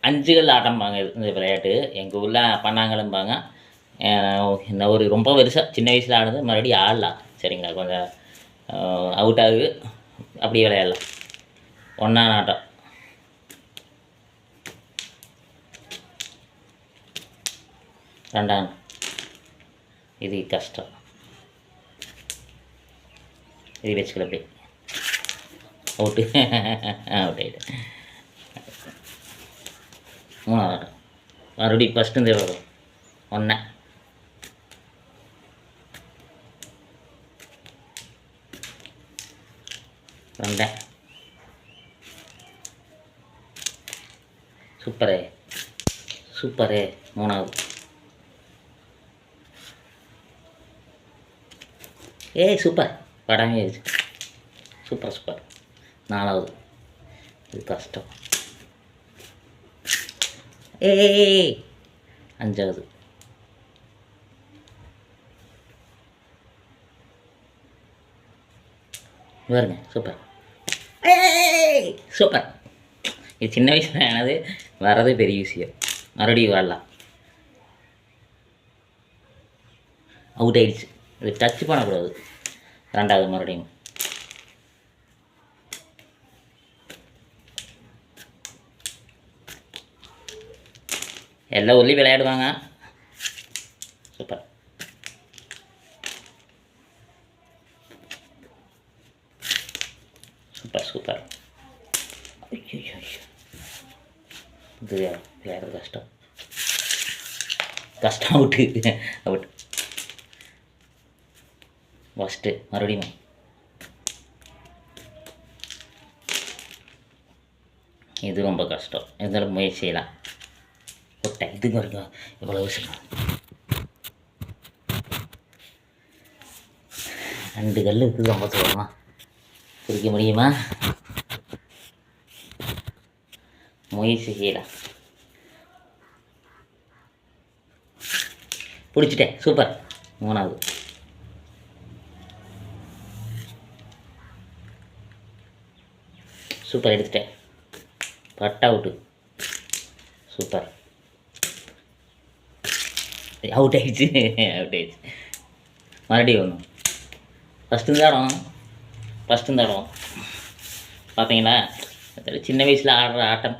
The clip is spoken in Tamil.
5 கல் ஆட்டம்பாங்க இந்த விளையாட்டு. எங்கள் ஊரில் பண்ணாங்கல்லும்பாங்க. இந்த ஒரு ரொம்ப பெருசாக சின்ன வயசில் ஆனது மறுபடியும் ஆடலாம். சரிங்களா? கொஞ்சம் அவுட் ஆகுது, அப்படியே விளையாடலாம். ஒன்றான ஆட்டம். ரெண்டாம் இது கஷ்டம். இது வச்சுக்கல அப்படி அவுட்டு. அவுட் ஆகிட்டு. மூணாவது ஆட்டம் மறுபடியும் ஃபஸ்ட்டு இந்த வரும். ஒன்று ரெண்டு. சூப்பரே சூப்பரே. மூணாவது. சூப்பர். படமே ஆயிடுச்சு. Super super. நாலாவது. இது கஷ்டம். அஞ்சாவது. பாருங்க சூப்பர். சூப்பர். இது சின்ன வயசில் ஆனது வர்றதே பெரிய விஷயம். மறுபடியும் வரலாம். அவுட் ஆயிடுச்சு. இது டச் பண்ணக்கூடாது. ரெண்டாவது மறுபடியும். எல்லா ஊர்லேயும் விளையாடுவாங்க. சூப்பர். Super super. ஐயோ இது விளையாடுறது கஷ்டம். கஷ்டம். Out out. ஃபஸ்ட்டு மறுபடியும். இது ரொம்ப கஷ்டம். இருந்தாலும் முயற்சி செய்யலாம். கொட்டை இதுங்க இருக்கும். இவ்வளோ விஷயம். 2 கல் இருக்குது. ரொம்ப தூரமா பிடிக்க முடியுமா? முயற்சி செய்யலாம். பிடிச்சிட்டேன். சூப்பர். மூணாவது. சூப்பர். எடுத்துட்டேன். Cut out. சூப்பர். அவுட் ஆகிடுச்சு. அவுட் ஆகிடுச்சு. மறுபடியும் ஒன்று. ஃபஸ்ட்டு இந்த இடம் பார்த்தீங்களா? சின்ன வயசில் ஆடுற ஆட்டம்.